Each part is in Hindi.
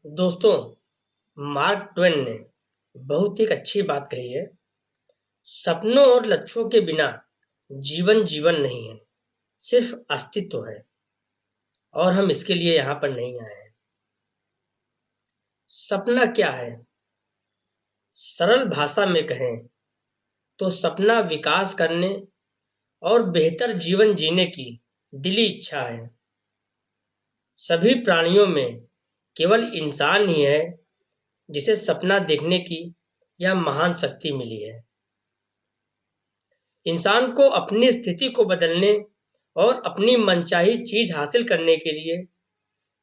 दोस्तों, मार्क ट्वेन ने बहुत एक अच्छी बात कही है। सपनों और लक्ष्यों के बिना जीवन जीवन नहीं है, सिर्फ अस्तित्व है। और हम इसके लिए यहाँ पर नहीं आए हैं। सपना क्या है? सरल भाषा में कहें तो सपना विकास करने और बेहतर जीवन जीने की दिली इच्छा है। सभी प्राणियों में केवल इंसान ही है जिसे सपना देखने की यह महान शक्ति मिली है। इंसान को अपनी स्थिति को बदलने और अपनी मनचाही चीज हासिल करने के लिए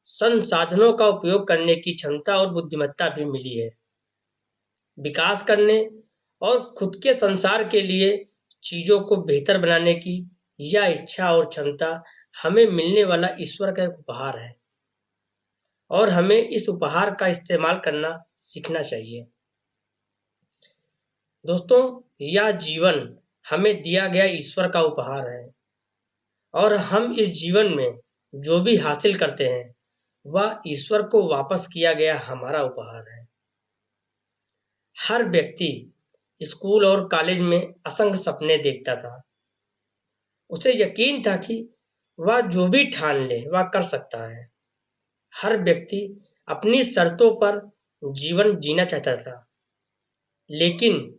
संसाधनों का उपयोग करने की क्षमता और बुद्धिमत्ता भी मिली है। विकास करने और खुद के संसार के लिए चीजों को बेहतर बनाने की यह इच्छा और क्षमता हमें मिलने वाला ईश्वर का एक उपहार है और हमें इस उपहार का इस्तेमाल करना सीखना चाहिए। दोस्तों, यह जीवन हमें दिया गया ईश्वर का उपहार है और हम इस जीवन में जो भी हासिल करते हैं वह ईश्वर को वापस किया गया हमारा उपहार है। हर व्यक्ति स्कूल और कॉलेज में असंख्य सपने देखता था। उसे यकीन था कि वह जो भी ठान ले वह कर सकता है। हर व्यक्ति अपनी शर्तों पर जीवन जीना चाहता था। लेकिन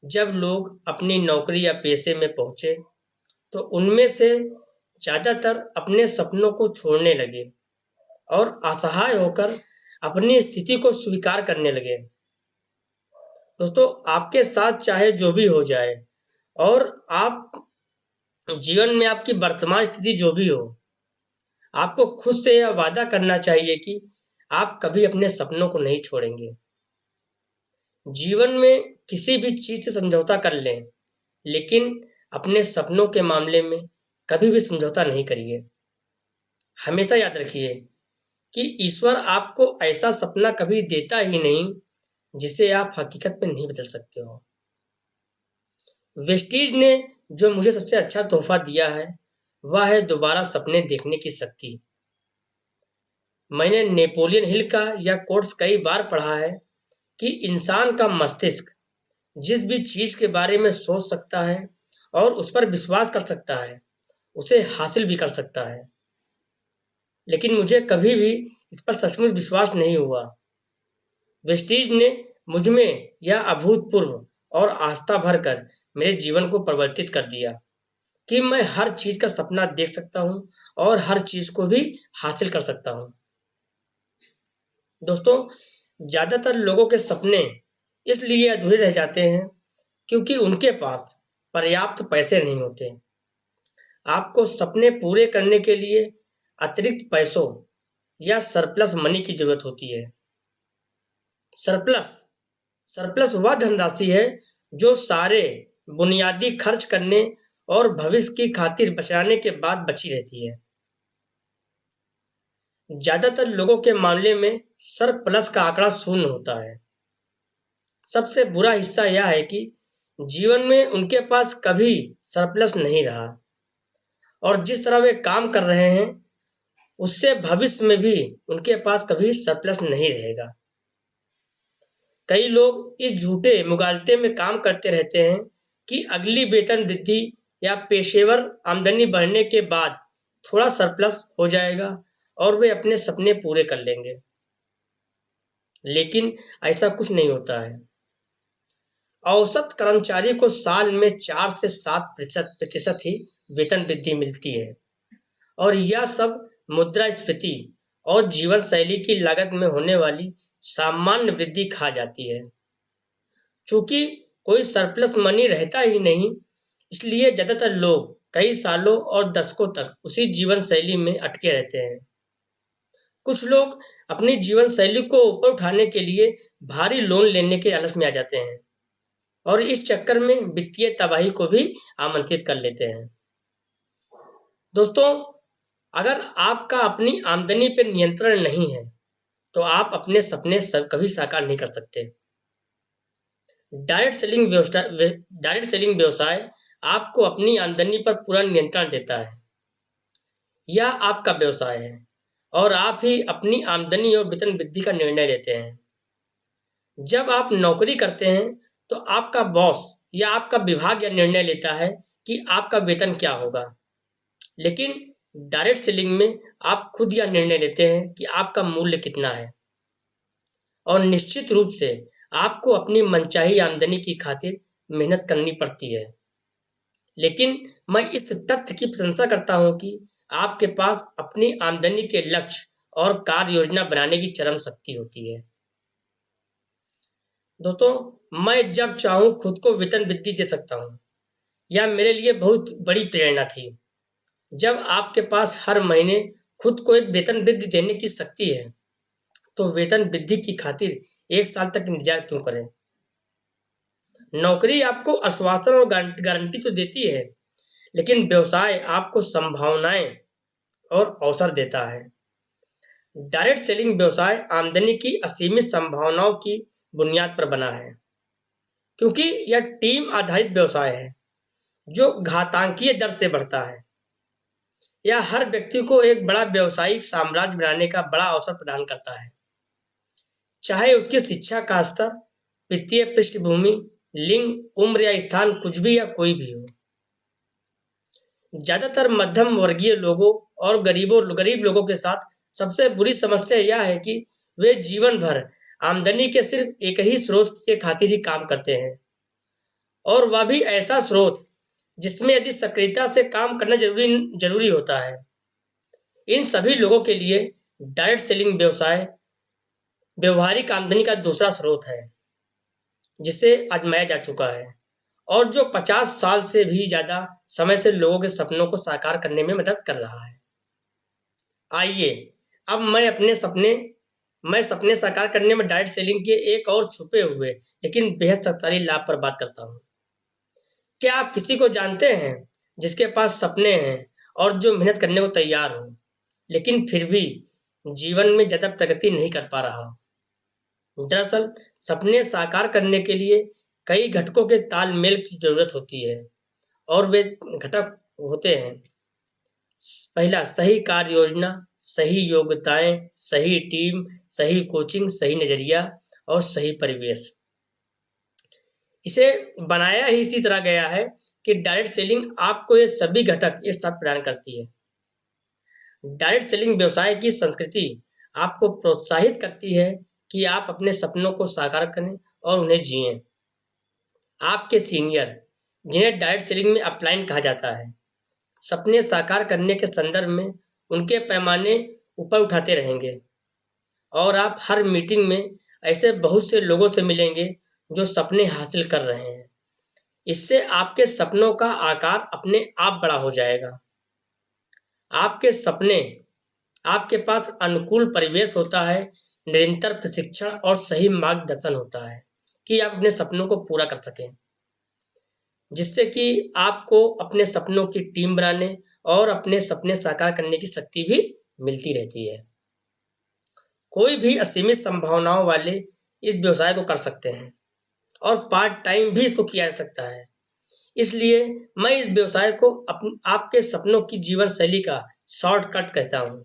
जब लोग अपनी नौकरी या पेशे में पहुंचे तो उनमें से ज्यादातर अपने सपनों को छोड़ने लगे और असहाय होकर अपनी स्थिति को स्वीकार करने लगे। दोस्तों, आपके साथ चाहे जो भी हो जाए और आप जीवन में आपकी वर्तमान स्थिति जो भी हो, आपको खुद से यह वादा करना चाहिए कि आप कभी अपने सपनों को नहीं छोड़ेंगे। जीवन में किसी भी चीज से समझौता कर लें, लेकिन अपने सपनों के मामले में कभी भी समझौता नहीं करिए। हमेशा याद रखिए कि ईश्वर आपको ऐसा सपना कभी देता ही नहीं जिसे आप हकीकत में नहीं बदल सकते हो। वेस्टीज ने जो मुझे सबसे अच्छा तोहफा दिया है वह है दोबारा सपने देखने की शक्ति। मैंने नेपोलियन हिल का यह कोट्स कई बार पढ़ा है कि इंसान का मस्तिष्क जिस भी चीज के बारे में सोच सकता है और उस पर विश्वास कर सकता है उसे हासिल भी कर सकता है। लेकिन मुझे कभी भी इस पर सचमुच विश्वास नहीं हुआ। वेस्टीज ने मुझ में यह अभूतपूर्व और आस्था भरकर मेरे जीवन को परिवर्तित कर दिया कि मैं हर चीज का सपना देख सकता हूँ और हर चीज को भी हासिल कर सकता हूँ। दोस्तों, ज्यादातर लोगों के सपने इसलिए अधूरे रह जाते हैं क्योंकि उनके पास पर्याप्त पैसे नहीं होते। आपको सपने पूरे करने के लिए अतिरिक्त पैसों या सरप्लस मनी की जरूरत होती है। सरप्लस सरप्लस वह धनराशि है जो सारे बुनियादी खर्च करने और भविष्य की खातिर बचाने के बाद बची रहती है। ज्यादातर लोगों के मामले में सरप्लस का आंकड़ा शून्य होता है। सबसे बुरा हिस्सा यह है कि जीवन में उनके पास कभी सरप्लस नहीं रहा और जिस तरह वे काम कर रहे हैं उससे भविष्य में भी उनके पास कभी सरप्लस नहीं रहेगा। कई लोग इस झूठे मुगालते में काम करते रहते हैं कि अगली वेतन वृद्धि या पेशेवर आमदनी बढ़ने के बाद थोड़ा सरप्लस हो जाएगा और वे अपने सपने पूरे कर लेंगे। लेकिन ऐसा कुछ नहीं होता है। औसत कर्मचारी को साल में 4 से 7 प्रतिशत ही वेतन वृद्धि मिलती है और यह सब मुद्रास्फीति और जीवन शैली की लागत में होने वाली सामान्य वृद्धि खा जाती है। चूंकि कोई सरप्लस मनी रहता ही नहीं, इसलिए ज्यादातर लोग कई सालों और दशकों तक उसी जीवन शैली में अटके रहते हैं। कुछ लोग अपनी जीवन शैली को ऊपर उठाने के लिए भारी लोन लेने के लालच में आ जाते हैं और इस चक्कर में वित्तीय तबाही को भी आमंत्रित कर लेते हैं। दोस्तों, अगर आपका अपनी आमदनी पर नियंत्रण नहीं है तो आप अपने सपने कभी साकार नहीं कर सकते। डायरेक्ट सेलिंग व्यवसाय आपको अपनी आमदनी पर पूरा नियंत्रण देता है। यह आपका व्यवसाय है और आप ही अपनी आमदनी और वेतन वृद्धि का निर्णय लेते हैं। जब आप नौकरी करते हैं, तो आपका बॉस या आपका विभाग यह निर्णय लेता है कि आपका वेतन क्या होगा। लेकिन डायरेक्ट सेलिंग में आप खुद यह निर्णय लेते हैं कि आपका मूल्य कितना है, और निश्चित रूप से आपको अपनी मनचाही आमदनी की खातिर मेहनत करनी पड़ती है। लेकिन मैं इस तथ्य की प्रशंसा करता हूं कि आपके पास अपनी आमदनी के लक्ष्य और कार्य योजना बनाने की चरम शक्ति होती है। दोस्तों, मैं जब चाहूं खुद को वेतन वृद्धि दे सकता हूं। यह मेरे लिए बहुत बड़ी प्रेरणा थी। जब आपके पास हर महीने खुद को एक वेतन वृद्धि देने की शक्ति है, तो वेतन वृद्धि की खातिर 1 साल तक इंतजार क्यों करें। नौकरी आपको आश्वासन और गारंटी तो देती है, लेकिन व्यवसाय आपको संभावनाएं और अवसर देता है। डायरेक्ट सेलिंग व्यवसाय आमदनी की असीमित संभावनाओं की बुनियाद पर बना है, क्योंकि यह टीम आधारित व्यवसाय है जो घातांकीय दर से बढ़ता है। यह हर व्यक्ति को एक बड़ा व्यावसायिक साम्राज्य बनाने का बड़ा अवसर प्रदान करता है, चाहे उसकी शिक्षा का स्तर, वित्तीय पृष्ठभूमि, लिंग, उम्र या स्थान कुछ भी या कोई भी हो। ज्यादातर मध्यम वर्गीय लोगों और गरीब लोगों के साथ सबसे बुरी समस्या यह है कि वे जीवन भर आमदनी के सिर्फ एक ही स्रोत के खातिर ही काम करते हैं, और वह भी ऐसा स्रोत जिसमें यदि सक्रियता से काम करना जरूरी जरूरी होता है। इन सभी लोगों के लिए डायरेक्ट सेलिंग व्यवसाय व्यवहारिक आमदनी का दूसरा स्रोत है, जिसे आजमाया जा चुका है और जो 50 साल से भी ज्यादा समय से लोगों के सपनों को साकार करने में मदद कर रहा है। आइए अब मैं सपने साकार करने में डायरेक्ट सेलिंग के एक और छुपे हुए लेकिन बेहद शक्तिशाली लाभ पर बात करता हूँ। क्या आप किसी को जानते हैं जिसके पास सपने हैं और जो मेहनत करने को तैयार हो, लेकिन फिर भी जीवन में ज्यादा प्रगति नहीं कर पा रहा हो? दरअसल सपने साकार करने के लिए कई घटकों के तालमेल की जरूरत होती है, और वे घटक होते हैं। पहला, सही कार्य योजना, सही योग्यताएं, सही टीम, सही कोचिंग, सही नजरिया और सही परिवेश। इसे बनाया ही इसी तरह गया है कि डायरेक्ट सेलिंग आपको ये सभी घटक एक साथ प्रदान करती है। डायरेक्ट सेलिंग व्यवसाय की संस्कृति आपको प्रोत्साहित करती है कि आप अपने सपनों को साकार करें और उन्हें जिएं। आपके सीनियर, जिन्हें डायरेक्ट सेलिंग में अपलाइन कहा जाता है, सपने साकार करने के संदर्भ में उनके पैमाने ऊपर उठाते रहेंगे, और आप हर मीटिंग में ऐसे बहुत से लोगों से मिलेंगे जो सपने हासिल कर रहे हैं। इससे आपके सपनों का आकार अपने आप बड़ा हो जाएगा। आपके सपने आपके पास अनुकूल परिवेश होता है, निरंतर प्रशिक्षण और सही मार्गदर्शन होता है कि आप अपने सपनों को पूरा कर सकें, जिससे कि आपको अपने सपनों की टीम बनाने और अपने सपने साकार करने की शक्ति भी मिलती रहती है। कोई भी असीमित संभावनाओं वाले इस व्यवसाय को कर सकते हैं, और पार्ट टाइम भी इसको किया जा सकता है। इसलिए मैं इस व्यवसाय को आपके सपनों की जीवन शैली का शॉर्टकट कहता हूँ।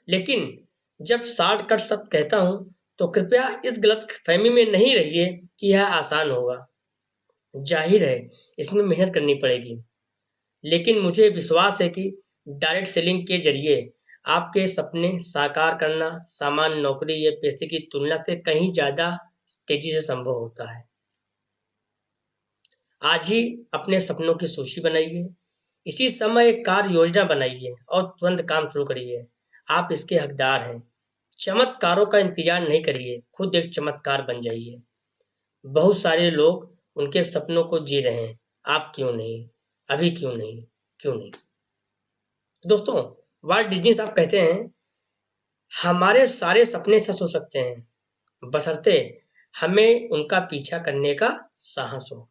लेकिन जब शॉर्टकट शब्द कहता हूँ, तो कृपया इस गलत फहमी में नहीं रहिए कि यह आसान होगा। जाहिर है इसमें मेहनत करनी पड़ेगी, लेकिन मुझे विश्वास है कि डायरेक्ट सेलिंग के जरिए आपके सपने साकार करना सामान्य नौकरी या पैसे की तुलना से कहीं ज्यादा तेजी से संभव होता है। आज ही अपने सपनों की सूची बनाइए, इसी समय एक कार्य योजना बनाइए और तुरंत काम शुरू करिए। आप इसके हकदार हैं। चमत्कारों का इंतजार नहीं करिए, खुद एक चमत्कार बन जाइए। बहुत सारे लोग उनके सपनों को जी रहे हैं, आप क्यों नहीं? अभी क्यों नहीं? क्यों नहीं? दोस्तों, वाल्ट डिज्नी साहब कहते हैं, हमारे सारे सपने सच हो सकते हैं, बशर्ते हमें उनका पीछा करने का साहस हो।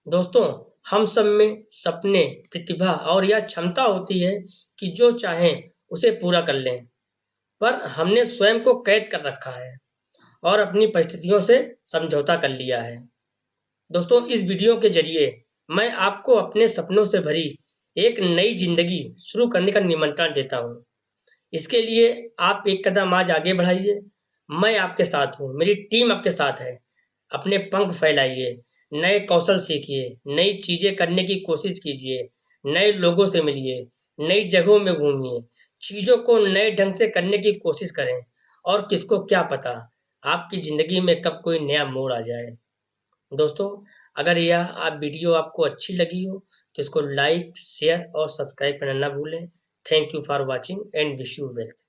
दोस्तों, हम सब में सपने, प्रतिभा और यह क्षमता होती है कि जो चाहें उसे पूरा कर लें, पर हमने स्वयं को कैद कर रखा है और अपनी परिस्थितियों से समझौता कर लिया है। दोस्तों, इस वीडियो के जरिए मैं आपको अपने सपनों से भरी एक नई जिंदगी शुरू करने का निमंत्रण देता हूँ। इसके लिए आप एक कदम आज आगे बढ़ाइए। मैं आपके साथ हूँ, मेरी टीम आपके साथ है। अपने पंख फैलाइए, नए कौशल सीखिए, नई चीजें करने की कोशिश कीजिए, नए लोगों से मिलिए, नई जगहों में घूमिए, चीजों को नए ढंग से करने की कोशिश करें। और किसको क्या पता, आपकी जिंदगी में कब कोई नया मोड़ आ जाए। दोस्तों, अगर यह आप वीडियो आपको अच्छी लगी हो तो इसको लाइक, शेयर और सब्सक्राइब करना ना भूलें। Thank you for watching and wish you wealth.